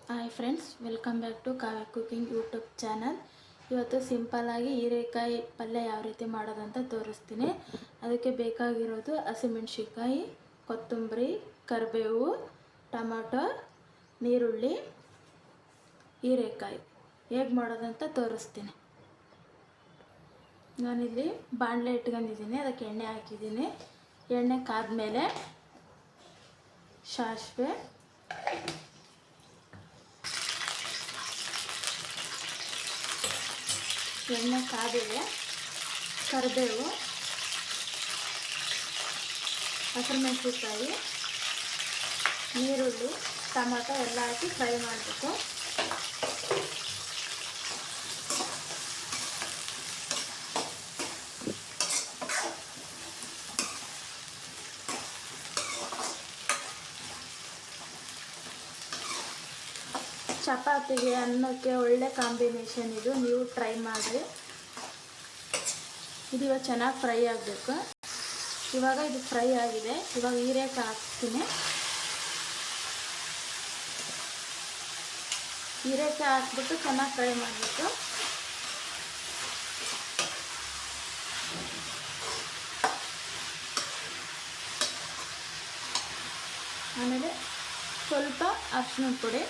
Hi friends, welcome back to Kavya cooking YouTube channel. ಇವತ್ತು ಸಿಂಪಲ್ಲಾಗಿ ಹೀರೆಕಾಯಿ ಪಲ್ಯ ಯಾವ ರೀತಿ ಮಾಡೋದಂತ ತೋರಿಸ್ತೀನಿ. ಅದಕ್ಕೆ ಬೇಕಾಗಿರೋದು ಹಸಿಮೆಣಸಿನ್ಕಾಯಿ, ಕೊತ್ತಂಬರಿ, ಕರಿಬೇವು, ಟೊಮಟೊ, ನೀರುಳ್ಳಿ, ಹೀರೆಕಾಯಿ ಹೇಗೆ ಮಾಡೋದಂತ ತೋರಿಸ್ತೀನಿ. ನಾನಿಲ್ಲಿ ಬಾಣಲೆ ಇಟ್ಕೊಂಡಿದ್ದೀನಿ, ಅದಕ್ಕೆ ಎಣ್ಣೆ ಹಾಕಿದ್ದೀನಿ. ಎಣ್ಣೆ ಕಾದ್ಮೇಲೆ ಸಾಸಿವೆ, ಎಣ್ಣೆ ಕಾದಿದೆ, ಕರಿಬೇವು, ಹಸಿಮೆಣಸಿನ್ಕಾಯಿ, ನೀರುಳ್ಳಿ, ಟೊಮಟೊ ಎಲ್ಲ ಹಾಕಿ ಫ್ರೈ ಮಾಡಬೇಕು. ಚಪಾತಿಗೆ, ಅನ್ನಕ್ಕೆ ಒಳ್ಳೆ ಕಾಂಬಿನೇಷನ್ ಇದು. ನೀವು ಟ್ರೈ ಮಾಡಿ. ಇದು ಇವಾಗ ಚೆನ್ನಾಗಿ ಫ್ರೈ ಆಗಬೇಕು. ಇವಾಗ ಇದು ಫ್ರೈ ಆಗಿದೆ. ಇವಾಗ ಹೀರೆಕಾಯಿ ಹಾಕ್ತೀನಿ. ಹೀರೆಕಾಯಿ ಹಾಕ್ಬಿಟ್ಟು ಚೆನ್ನಾಗಿ ಫ್ರೈ ಮಾಡಬೇಕು. ಆಮೇಲೆ ಸ್ವಲ್ಪ ಅರಿಶಿನ ಪುಡಿ,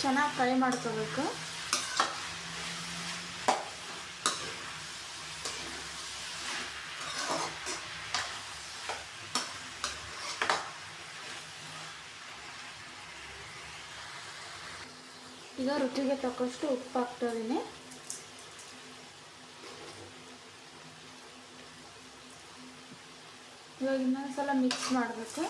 ಚೆನ್ನಾಗಿ ಫ್ರೈ ಮಾಡ್ಕೋಬೇಕು. ಈಗ ರುಚಿಗೆ ತಕ್ಕಷ್ಟು ಉಪ್ಪು ಹಾಕ್ತಿದ್ದೀನಿ. ಇವಾಗ ಇನ್ನೊಂದ್ಸಲ ಮಿಕ್ಸ್ ಮಾಡಬೇಕು.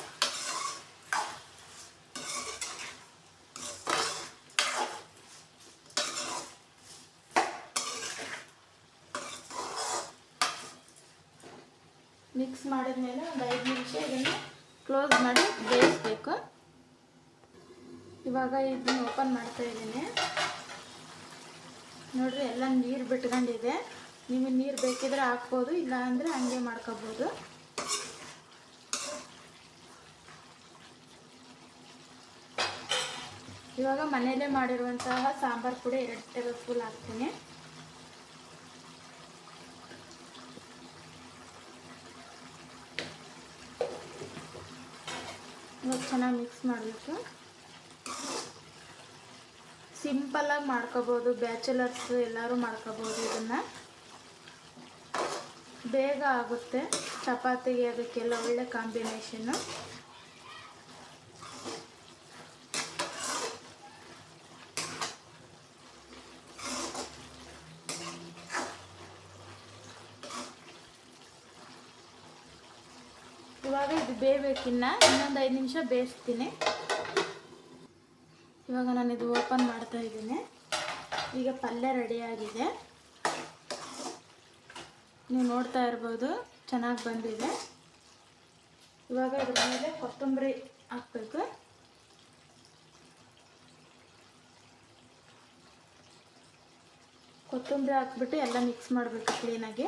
ಮಿಕ್ಸ್ ಮಾಡಿದ್ಮೇಲೆ ಒಂದು 5 ನಿಮಿಷ ಇದನ್ನು ಕ್ಲೋಸ್ ಮಾಡಿ ಬೇಯಿಸಬೇಕು. ಇವಾಗ ಇದನ್ನು ಓಪನ್ ಮಾಡ್ತಾ ಇದ್ದೀನಿ. ನೋಡ್ರಿ, ಎಲ್ಲ ನೀರು ಬಿಟ್ಕೊಂಡಿದೆ. ನಿಮಗೆ ನೀರು ಬೇಕಿದ್ರೆ ಹಾಕ್ಬೋದು, ಇಲ್ಲ ಅಂದರೆ ಹಂಗೆ ಮಾಡ್ಕೋಬೋದು. ಇವಾಗ ಮನೆಯಲ್ಲೇ ಮಾಡಿರುವಂತಹ ಸಾಂಬಾರು ಪುಡಿ 2 ಟೇಬಲ್ ಸ್ಪೂನ್ ಹಾಕ್ತೀನಿ. ಇವಾಗ ಚೆನ್ನಾಗಿ ಮಿಕ್ಸ್ ಮಾಡಬೇಕು. ಸಿಂಪಲ್ಲಾಗಿ ಮಾಡ್ಕೋಬೋದು, ಬ್ಯಾಚುಲರ್ಸ್ ಎಲ್ಲರೂ ಮಾಡ್ಕೋಬೋದು. ಇದನ್ನು ಬೇಗ ಆಗುತ್ತೆ. ಚಪಾತಿಗೆ ಅದಕ್ಕೆಲ್ಲ ಒಳ್ಳೆ ಕಾಂಬಿನೇಷನ್ನು. ಇವಾಗ ಇದು ಬೇಯಬೇಕಿನ್ನ ಇನ್ನೊಂದು 5 ನಿಮಿಷ ಬೇಯಿಸ್ತೀನಿ. ಇವಾಗ ನಾನು ಇದು ಓಪನ್ ಮಾಡ್ತಾ ಇದ್ದೀನಿ. ಈಗ ಪಲ್ಯ ರೆಡಿಯಾಗಿದೆ. ನೀವು ನೋಡ್ತಾ ಇರ್ಬೋದು, ಚೆನ್ನಾಗಿ ಬಂದಿದೆ. ಇವಾಗ ಇದ್ರ ಮೇಲೆ ಕೊತ್ತಂಬರಿ ಹಾಕಬೇಕು. ಕೊತ್ತಂಬರಿ ಹಾಕ್ಬಿಟ್ಟು ಎಲ್ಲ ಮಿಕ್ಸ್ ಮಾಡಬೇಕು ಕ್ಲೀನಾಗಿ.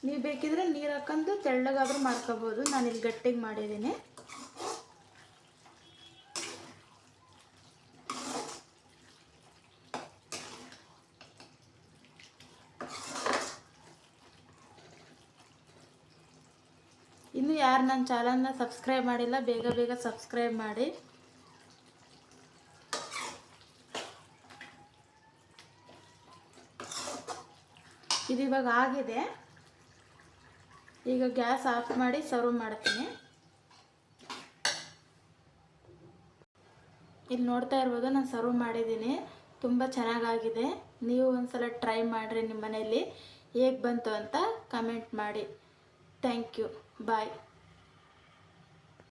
ನೀವು ಬೇಕಿದ್ರೆ ನೀರು ಹಾಕೊಂಡು ತೆಳ್ಳಗಾದರೂ ಮಾಡ್ಕೋಬೋದು. ನಾನಿಲ್ಲಿ ಗಟ್ಟಿಗೆ ಮಾಡಿದ್ದೀನಿ. ಇನ್ನು ಯಾರು ನನ್ನ ಚಾನಲ್ನ ಸಬ್ಸ್ಕ್ರೈಬ್ ಮಾಡಿಲ್ಲ, ಬೇಗ ಬೇಗ ಸಬ್ಸ್ಕ್ರೈಬ್ ಮಾಡಿ. ಇದು ಇವಾಗ ಆಗಿದೆ. ಈಗ ಗ್ಯಾಸ್ ಆಫ್ ಮಾಡಿ ಸರ್ವ್ ಮಾಡ್ತೀನಿ. ಇಲ್ಲಿ ನೋಡ್ತಾ ಇರ್ಬೋದು, ನಾನು ಸರ್ವ್ ಮಾಡಿದ್ದೀನಿ. ತುಂಬ ಚೆನ್ನಾಗಾಗಿದೆ. ನೀವು ಒಂದ್ಸಲ ಟ್ರೈ ಮಾಡಿರಿ ನಿಮ್ಮ ಮನೆಯಲ್ಲಿ. ಹೇಗೆ ಬಂತು ಅಂತ ಕಮೆಂಟ್ ಮಾಡಿ. Thank you. ಬಾಯ್.